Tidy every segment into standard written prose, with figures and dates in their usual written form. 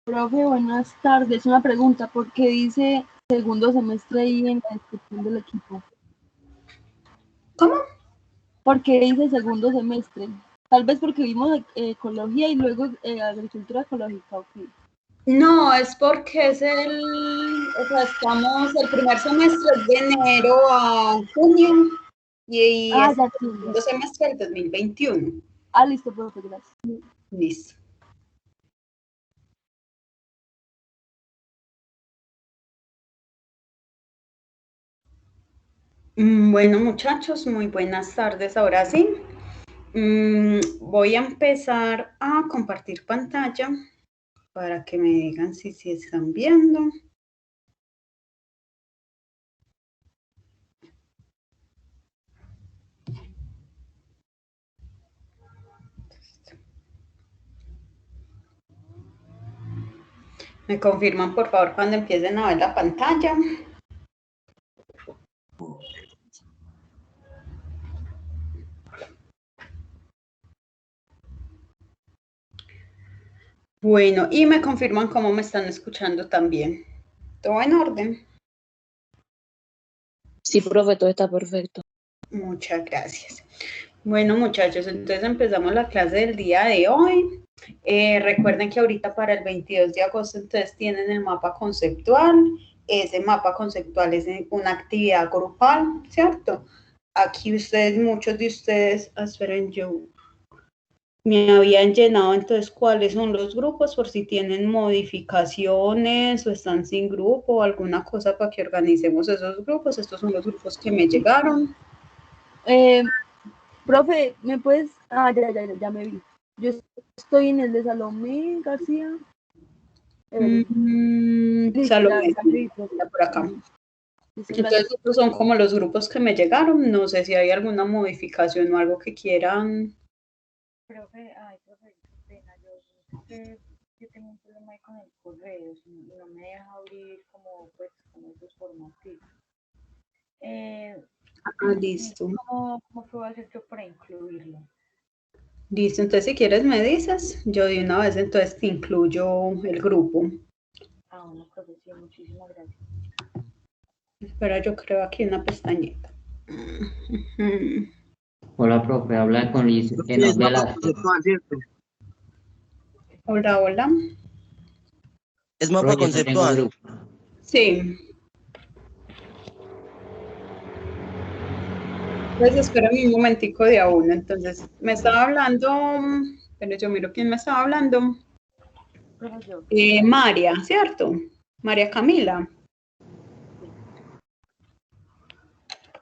Profe, buenas tardes. Una pregunta, ¿por qué dice segundo semestre ahí en la descripción del equipo? ¿Cómo? ¿Por qué dice segundo semestre? Tal vez porque vimos ecología y luego agricultura ecológica, ¿ok? No, es porque estamos, el primer semestre es de enero a junio y es Ya el entiendo. segundo semestre del 2021. Listo, profe, gracias. Listo. Bueno, muchachos, muy buenas tardes. Ahora sí, voy a empezar a compartir pantalla para que me digan si están viendo. Me confirman, por favor, cuando empiecen a ver la pantalla. Bueno, y me confirman cómo me están escuchando también. ¿Todo en orden? Sí, profe, todo está perfecto. Muchas gracias. Bueno, muchachos, entonces empezamos la clase del día de hoy. Recuerden que ahorita para el 22 de agosto entonces tienen el mapa conceptual. Ese mapa conceptual es una actividad grupal, ¿cierto? Aquí muchos de ustedes, esperen, yo me habían llenado entonces cuáles son los grupos por si tienen modificaciones o están sin grupo o alguna cosa para que organicemos esos grupos. Estos son los grupos que me llegaron. Profe, ¿me puedes...? Ya me vi. Yo estoy en el de Salomé García. Salomé, Listo, por acá. Listo, Entonces, estos son como los grupos que me llegaron. No sé si hay alguna modificación o algo que quieran. Profe, pena, yo tengo un problema ahí con el correo, no me deja abrir como esos formatos. Listo. ¿Cómo puedo hacer yo para incluirlo? Listo, entonces si quieres me dices, yo de una vez entonces te incluyo el grupo. Bueno, profe, sí, muchísimas gracias. Espera, yo creo aquí una pestañita. Hola, profe, habla con Liz. Hola, hola. Es mapa conceptual. Sí. Pues espérame un momentico de a uno. Entonces, me estaba hablando, pero yo miro quién me estaba hablando. María, ¿cierto? María Camila.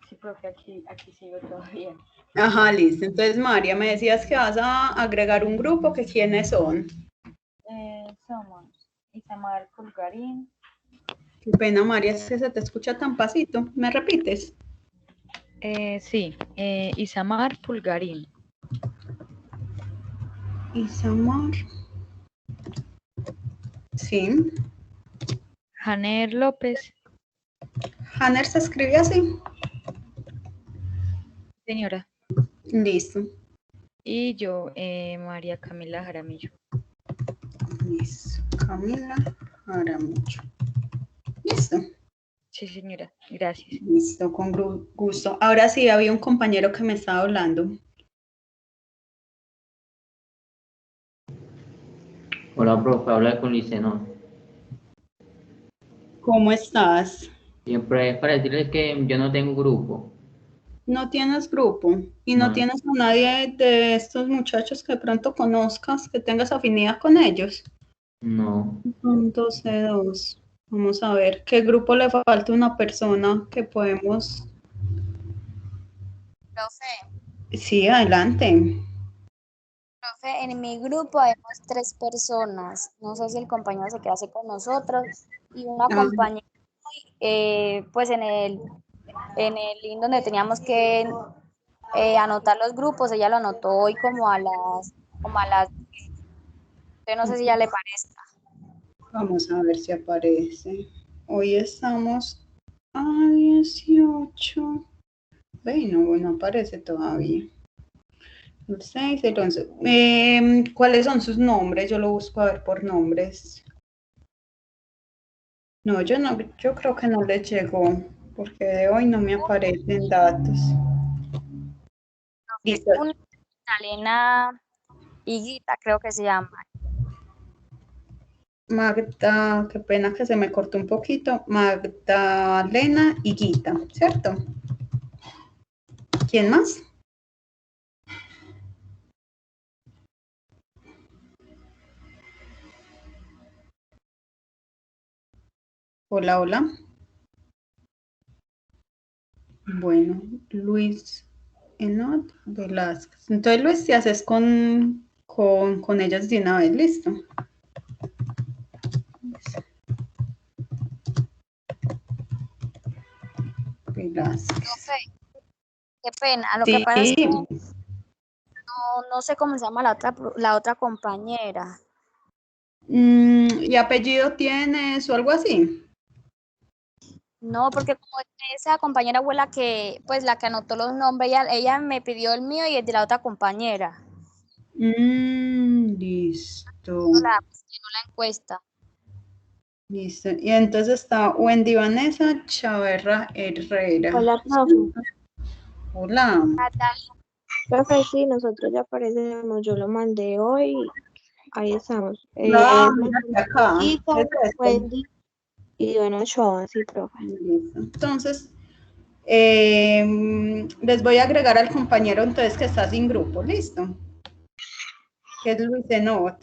Sí, profe, aquí sigo todavía. Ajá, listo. Entonces, María, me decías que vas a agregar un grupo, que ¿quiénes son? Somos Isamar Pulgarín. Qué pena, María, es que se te escucha tan pasito. ¿Me repites? Sí, Isamar Pulgarín. Isamar. Sí. Janer López. ¿Janer se escribe así? Señora. Listo. Y yo, María Camila Jaramillo. Listo. Camila Jaramillo. Listo. Sí, señora. Gracias. Listo, con gusto. Ahora sí, había un compañero que me estaba hablando. Hola, profe, habla con Licenón. ¿Cómo estás? Siempre es para decirles que yo no tengo grupo. ¿No tienes grupo? ¿Y no tienes a nadie de estos muchachos que de pronto conozcas, que tengas afinidad con ellos? No. Son 12-2. Vamos a ver, ¿qué grupo le falta a una persona que podemos? Profe. Sí, adelante. Profe, en mi grupo habemos 3 personas. No sé si el compañero se quedase con nosotros. Y una compañera, pues en el link donde teníamos que anotar los grupos, ella lo anotó hoy como a las 10. Yo no sé si ya le parezca. Vamos a ver si aparece. Hoy estamos a 18. Bueno, aparece todavía. El 6, el 11. ¿Cuáles son sus nombres? Yo lo busco a ver por nombres. No, yo creo que no les llegó, porque de hoy no me aparecen datos. Listo. Una Magdalena Higuita, creo que se llama. Magda, qué pena que se me cortó un poquito. Magdalena y Guita, ¿cierto? ¿Quién más? Hola, hola. Bueno, Luis Enot Velázquez. Entonces, Luis, te haces con ellas de una vez, ¿listo? Velázquez. Profe, qué pena. Lo que Sí. pasa es que no sé cómo se llama la otra compañera. ¿Y apellido tienes o algo así? No, porque como esa compañera fue la que, pues la que anotó los nombres, ella me pidió el mío y el de la otra compañera. Listo. Llenó la encuesta. Listo. Y entonces está Wendy Vanessa Chaverra Herrera. Hola, profe. Hola. Profe, sí, nosotros ya aparecemos. Yo lo mandé hoy. Ahí estamos. No, mira acá. Chiquita, ¿Qué es esto? Wendy y Ivana Ochoa, sí, profe. Listo. Entonces, les voy a agregar al compañero entonces que está sin grupo, ¿listo? Que es Luis Enot.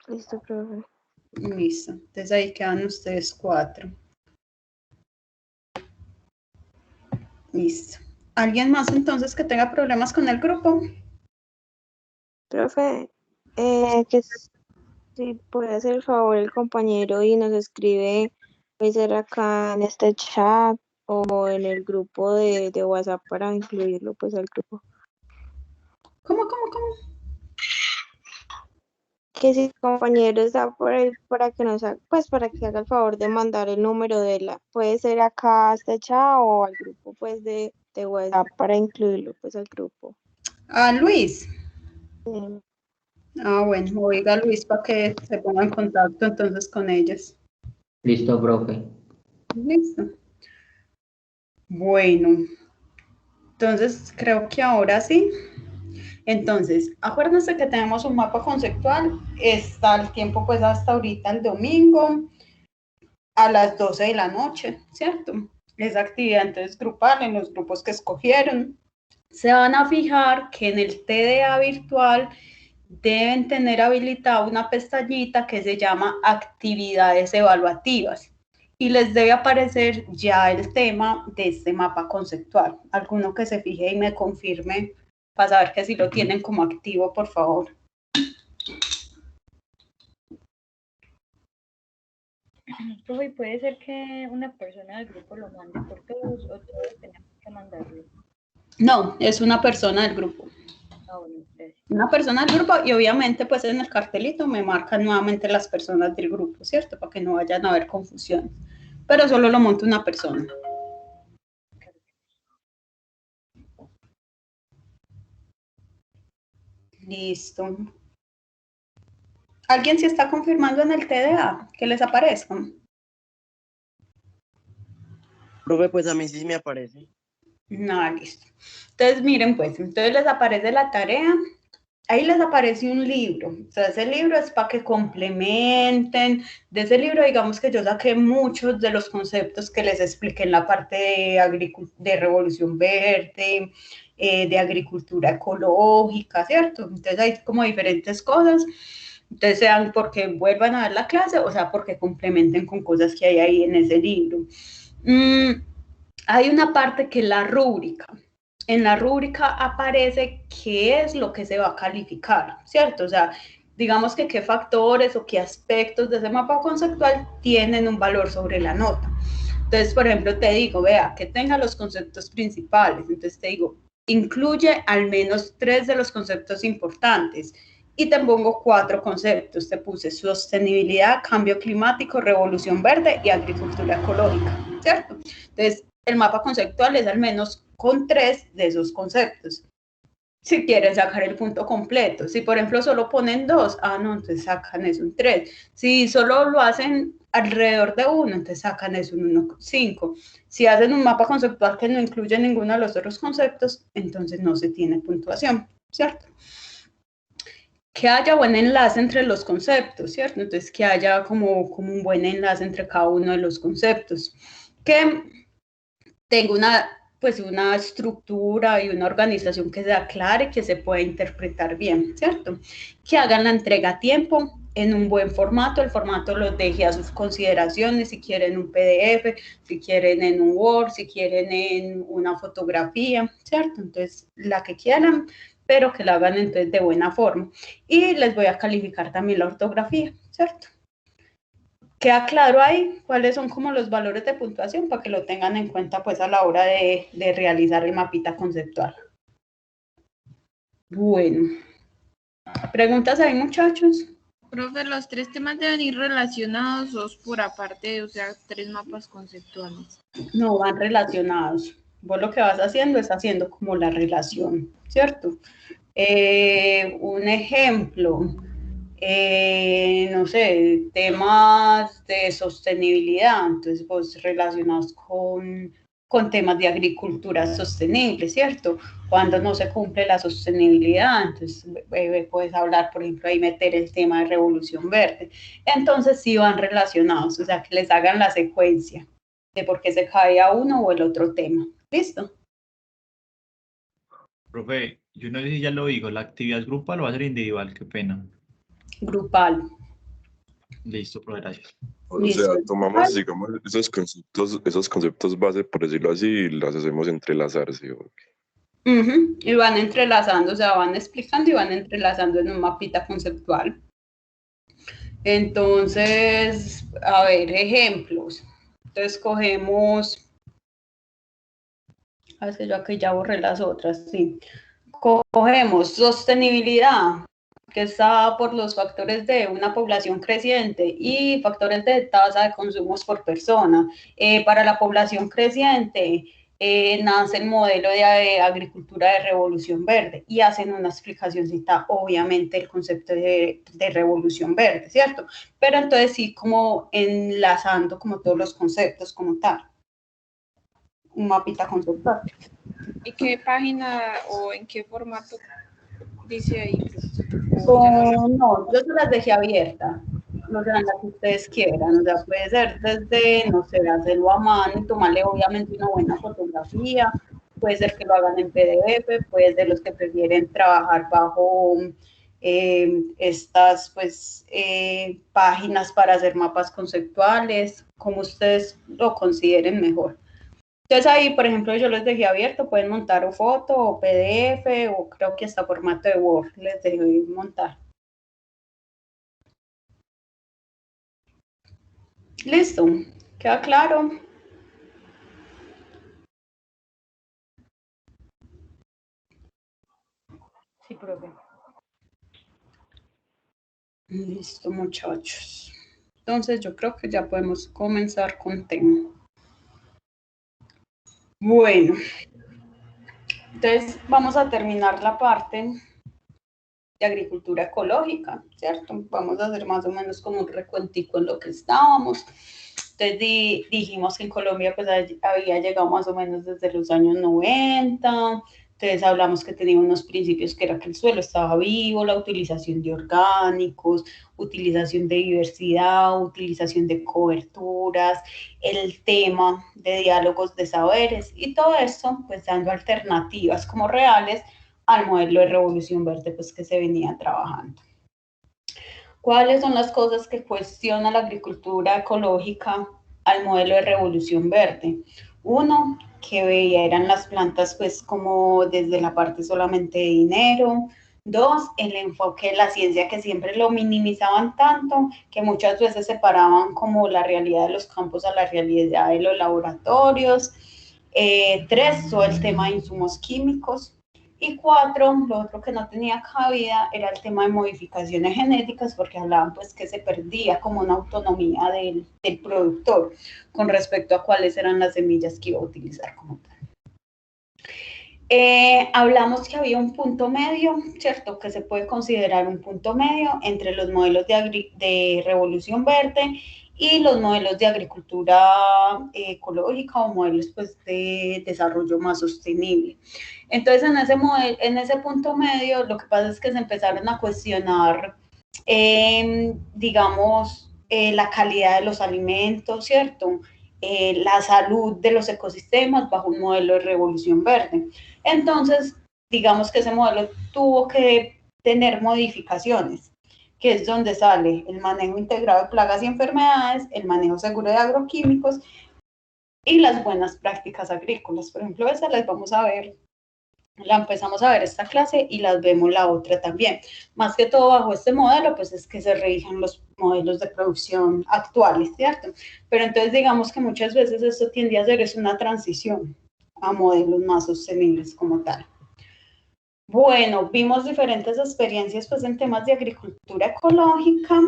Listo, profe. Listo. Entonces ahí quedan ustedes 4. Listo. ¿Alguien más entonces que tenga problemas con el grupo? Profe, si puede hacer el favor el compañero y nos escribe, puede ser acá en este chat o en el grupo de WhatsApp para incluirlo pues al grupo. ¿Cómo? Que si el compañero está por ahí para que nos haga, pues para que haga el favor de mandar el número de puede ser acá a este chat o al grupo pues de WhatsApp para incluirlo pues al grupo. Ah, Luis. Sí. Ah, bueno, oiga Luis para que se ponga en contacto entonces con ellos. Listo, profe. Listo. Bueno, entonces creo que ahora sí. Entonces, acuérdense que tenemos un mapa conceptual, está el tiempo pues hasta ahorita el domingo a las 12 de la noche, ¿cierto? Esa actividad entonces grupal en los grupos que escogieron. Se van a fijar que en el TDA virtual deben tener habilitada una pestañita que se llama actividades evaluativas y les debe aparecer ya el tema de este mapa conceptual. Alguno que se fije y me confirme para saber que si lo tienen como activo, por favor. Profe, ¿puede ser que una persona del grupo lo mande por todos o todos tenemos que mandarlo? No, es una persona del grupo. Ah, bueno, gracias. Una persona del grupo y obviamente pues en el cartelito me marcan nuevamente las personas del grupo, ¿cierto? Para que no vayan a haber confusiones. Pero solo lo monta una persona. Listo. ¿Alguien se está confirmando en el TDA? Que les aparezca. Profe, pues a mí sí me aparece. No, listo. Entonces, miren, pues, entonces les aparece la tarea. Ahí les aparece un libro. O sea, ese libro es para que complementen. De ese libro, digamos que yo saqué muchos de los conceptos que les expliqué en la parte de revolución verde, de agricultura ecológica, ¿cierto? Entonces hay como diferentes cosas. Entonces sean porque vuelvan a ver la clase, o sea, porque complementen con cosas que hay ahí en ese libro. Hay una parte que es la rúbrica. En la rúbrica aparece qué es lo que se va a calificar, ¿cierto? O sea, digamos que qué factores o qué aspectos de ese mapa conceptual tienen un valor sobre la nota. Entonces, por ejemplo, te digo, vea, que tenga los conceptos principales. Entonces te digo, incluye al menos 3 de los conceptos importantes. Y te pongo 4 conceptos. Te puse sostenibilidad, cambio climático, revolución verde y agricultura ecológica, ¿cierto? Entonces, el mapa conceptual es al menos con 3 de esos conceptos. Si quieren sacar el punto completo. Si, por ejemplo, solo ponen 2, no, entonces sacan eso un 3. Si solo lo hacen alrededor de 1, entonces sacan eso un 1,5. Si hacen un mapa conceptual que no incluye ninguno de los otros conceptos, entonces no se tiene puntuación, ¿cierto? Que haya buen enlace entre los conceptos, ¿cierto? Entonces, que haya como un buen enlace entre cada uno de los conceptos. Que tenga una estructura y una organización que sea clara y que se pueda interpretar bien, ¿cierto? Que hagan la entrega a tiempo, en un buen formato, el formato los deje a sus consideraciones, si quieren un PDF, si quieren en un Word, si quieren en una fotografía, ¿cierto? Entonces, la que quieran, pero que la hagan entonces de buena forma. Y les voy a calificar también la ortografía, ¿cierto? Queda claro ahí cuáles son como los valores de puntuación para que lo tengan en cuenta pues a la hora de realizar el mapita conceptual. Bueno, ¿preguntas ahí, muchachos? Profe, los 3 temas deben ir relacionados o por aparte, o sea, 3 mapas conceptuales. No, van relacionados. Vos lo que vas haciendo es haciendo como la relación, ¿cierto? Un ejemplo, no sé, temas de sostenibilidad, entonces vos relacionados con temas de agricultura sostenible, ¿cierto? Cuando no se cumple la sostenibilidad, entonces puedes hablar, por ejemplo, ahí meter el tema de revolución verde. Entonces sí van relacionados, o sea, que les hagan la secuencia de por qué se cae a uno o el otro tema. ¿Listo? Profe, yo no sé si ya lo digo, ¿la actividad es grupal o va a ser individual? Qué pena. Grupal. Listo, profe, gracias. O sea, tomamos, digamos, esos conceptos base, por decirlo así, y las hacemos entrelazarse. Y van entrelazando, o sea, van explicando y van entrelazando en un mapita conceptual. Entonces, a ver, ejemplos. Entonces, cogemos, que yo aquí ya borré las otras, sí. Cogemos sostenibilidad, que está por los factores de una población creciente y factores de tasa de consumos por persona. Para la población creciente nace el modelo de agricultura de revolución verde y hacen una explicacióncita, obviamente, el concepto de revolución verde, ¿cierto? Pero entonces sí como enlazando como todos los conceptos como tal. Un mapita conceptual. ¿Y qué página o en qué formato dice ahí? No, yo se las dejé abiertas, no sean las que ustedes quieran, o sea, puede ser desde, no sé, hacerlo a mano y tomarle obviamente una buena fotografía, puede ser que lo hagan en PDF, puede ser los que prefieren trabajar bajo estas, pues, páginas para hacer mapas conceptuales, como ustedes lo consideren mejor. Entonces ahí, por ejemplo, yo les dejé abierto, pueden montar o foto o PDF o creo que hasta formato de Word les dejé montar. Listo, ¿queda claro? Sí, profe. Listo, muchachos. Entonces yo creo que ya podemos comenzar con tema. Bueno, entonces vamos a terminar la parte de agricultura ecológica, ¿cierto? Vamos a hacer más o menos como un recuentico en lo que estábamos. Entonces dijimos que en Colombia pues había llegado más o menos desde los años 90, entonces hablamos que tenía unos principios que era que el suelo estaba vivo, la utilización de orgánicos, utilización de diversidad, utilización de coberturas, el tema de diálogos de saberes y todo esto pues dando alternativas como reales al modelo de revolución verde pues que se venía trabajando. ¿Cuáles son las cosas que cuestiona la agricultura ecológica al modelo de revolución verde? Uno, que veía eran las plantas pues como desde la parte solamente de dinero. Dos, el enfoque de la ciencia que siempre lo minimizaban tanto que muchas veces separaban como la realidad de los campos a la realidad de los laboratorios. Tres, todo el tema de insumos químicos. Y cuatro, lo otro que no tenía cabida era el tema de modificaciones genéticas, porque hablaban pues que se perdía como una autonomía del productor con respecto a cuáles eran las semillas que iba a utilizar como tal. Hablamos que había un punto medio, ¿cierto? Que se puede considerar un punto medio entre los modelos de revolución verde y los modelos de agricultura ecológica o modelos pues, de desarrollo más sostenible. Entonces, en ese punto medio, lo que pasa es que se empezaron a cuestionar, digamos, la calidad de los alimentos, ¿cierto? La salud de los ecosistemas bajo un modelo de revolución verde. Entonces, digamos que ese modelo tuvo que tener modificaciones, que es donde sale el manejo integrado de plagas y enfermedades, el manejo seguro de agroquímicos y las buenas prácticas agrícolas. Por ejemplo, esas las vamos a ver, la empezamos a ver esta clase y las vemos la otra también. Más que todo bajo este modelo, pues es que se rigen los modelos de producción actuales, ¿cierto? Pero entonces digamos que muchas veces esto tiende a ser una transición a modelos más sostenibles como tal. Bueno, vimos diferentes experiencias pues en temas de agricultura ecológica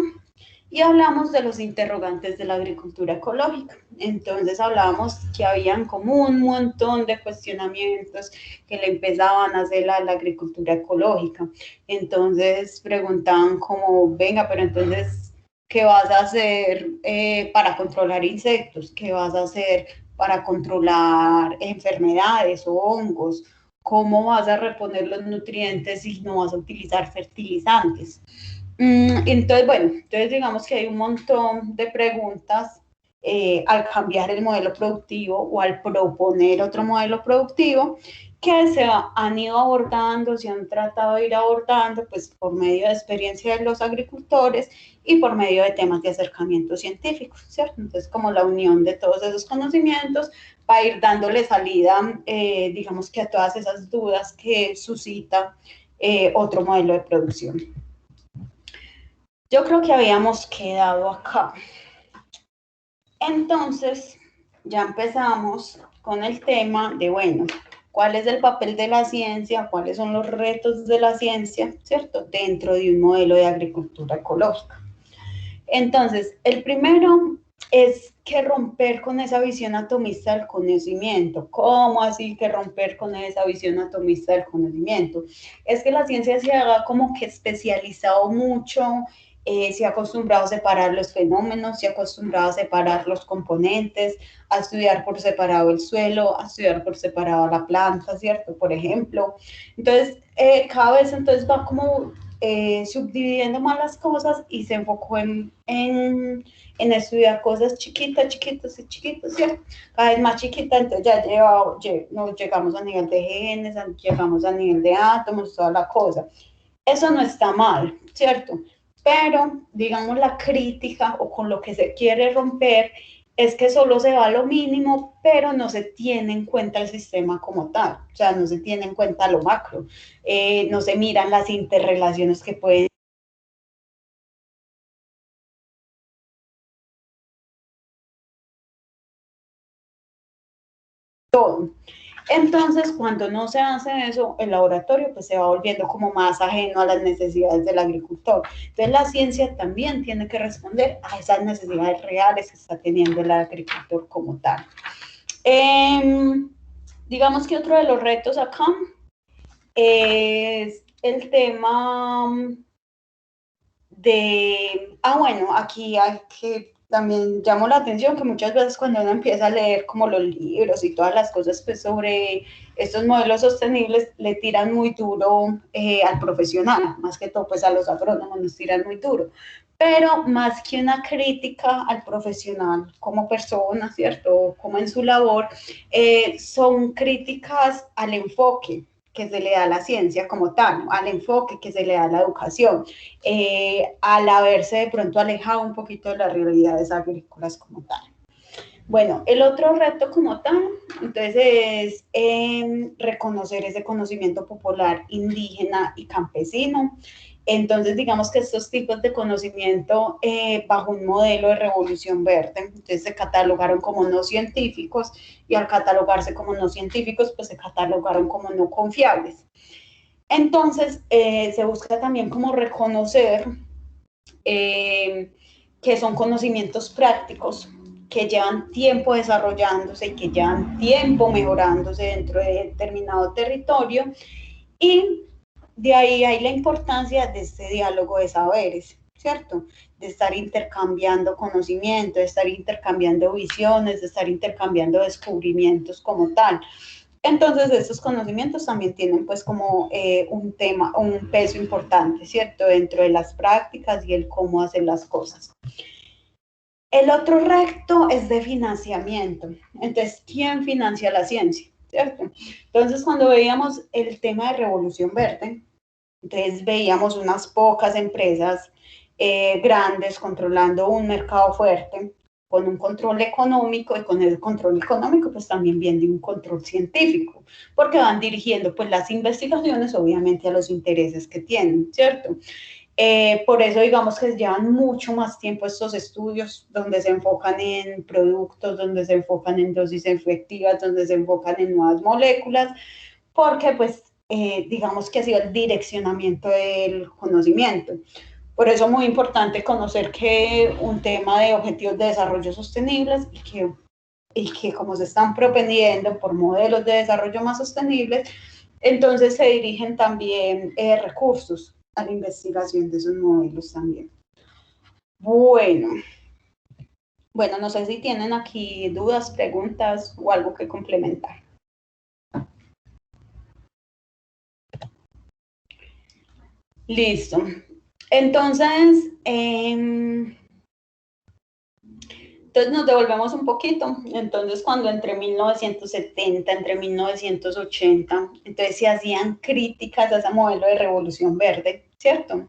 y hablamos de los interrogantes de la agricultura ecológica. Entonces hablábamos que habían como un montón de cuestionamientos que le empezaban a hacer a la agricultura ecológica. Entonces preguntaban como, venga, pero entonces, ¿qué vas a hacer para controlar insectos? ¿Qué vas a hacer para controlar enfermedades o hongos? ¿Cómo vas a reponer los nutrientes si no vas a utilizar fertilizantes? Entonces, bueno, entonces digamos que hay un montón de preguntas al cambiar el modelo productivo o al proponer otro modelo productivo que se han ido abordando, se han tratado de ir abordando pues por medio de experiencia de los agricultores y por medio de temas de acercamiento científico, ¿cierto? Entonces, como la unión de todos esos conocimientos para ir dándole salida, digamos que a todas esas dudas que suscita otro modelo de producción. Yo creo que habíamos quedado acá. Entonces, ya empezamos con el tema de, bueno, ¿cuál es el papel de la ciencia? ¿Cuáles son los retos de la ciencia, cierto? Dentro de un modelo de agricultura ecológica. Entonces, el primero es que romper con esa visión atomista del conocimiento. ¿Cómo así que romper con esa visión atomista del conocimiento? Es que la ciencia se haga como que especializado mucho, se ha acostumbrado a separar los fenómenos, se ha acostumbrado a separar los componentes, a estudiar por separado el suelo, a estudiar por separado la planta, ¿cierto? Por ejemplo. Entonces, cada vez entonces va como subdividiendo más las cosas y se enfocó en estudiar cosas chiquitas, ¿cierto? Cada vez más chiquitas, entonces nos llegamos a nivel de genes, llegamos a nivel de átomos, toda la cosa. Eso no está mal, ¿cierto? Pero, digamos, la crítica o con lo que se quiere romper es que solo se va a lo mínimo, pero no se tiene en cuenta el sistema como tal, o sea, no se tiene en cuenta lo macro, no se miran las interrelaciones que pueden todo. Entonces, cuando no se hace eso, el laboratorio pues se va volviendo como más ajeno a las necesidades del agricultor. Entonces, la ciencia también tiene que responder a esas necesidades reales que está teniendo el agricultor como tal. Digamos que otro de los retos acá es el tema de, bueno, aquí hay que también llamó la atención que muchas veces cuando uno empieza a leer como los libros y todas las cosas pues sobre estos modelos sostenibles le tiran muy duro al profesional, más que todo pues a los agrónomos nos tiran muy duro, pero más que una crítica al profesional como persona, ¿cierto? Como en su labor, son críticas al enfoque que se le da a la ciencia como tal, al enfoque que se le da a la educación, al haberse de pronto alejado un poquito de las realidades agrícolas como tal. Bueno, el otro reto como tal, entonces, es reconocer ese conocimiento popular indígena y campesino. Entonces, digamos que estos tipos de conocimiento bajo un modelo de revolución verde, entonces se catalogaron como no científicos y al catalogarse como no científicos, pues se catalogaron como no confiables. Entonces, se busca también como reconocer que son conocimientos prácticos que llevan tiempo desarrollándose y que llevan tiempo mejorándose dentro de determinado territorio, y de ahí hay la importancia de este diálogo de saberes, ¿cierto? De estar intercambiando conocimiento, de estar intercambiando visiones, de estar intercambiando descubrimientos como tal. Entonces, estos conocimientos también tienen pues como un peso importante, ¿cierto? Dentro de las prácticas y el cómo hacer las cosas. El otro reto es de financiamiento. Entonces, ¿quién financia la ciencia? ¿Cierto? Entonces, cuando veíamos el tema de Revolución Verde, entonces veíamos unas pocas empresas grandes controlando un mercado fuerte, con un control económico, y con el control económico pues también viene un control científico, porque van dirigiendo pues las investigaciones obviamente a los intereses que tienen, ¿cierto? Por eso digamos que llevan mucho más tiempo estos estudios, donde se enfocan en productos, donde se enfocan en dosis efectivas, donde se enfocan en nuevas moléculas, porque pues digamos que ha sido el direccionamiento del conocimiento. Por eso es muy importante conocer que un tema de objetivos de desarrollo sostenibles y que como se están propendiendo por modelos de desarrollo más sostenibles, entonces se dirigen también recursos a la investigación de esos modelos también. Bueno, no sé si tienen aquí dudas, preguntas o algo que complementar. Listo. Entonces nos devolvemos un poquito. Entonces, cuando entre 1970, entre 1980, entonces se hacían críticas a ese modelo de Revolución Verde, ¿cierto?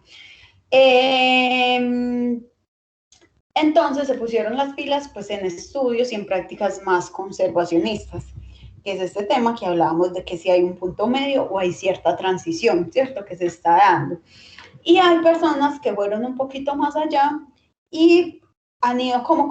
Entonces se pusieron las pilas pues en estudios y en prácticas más conservacionistas, que es este tema que hablábamos de que si hay un punto medio o hay cierta transición, ¿cierto? Que se está dando. Y hay personas que fueron un poquito más allá y han ido como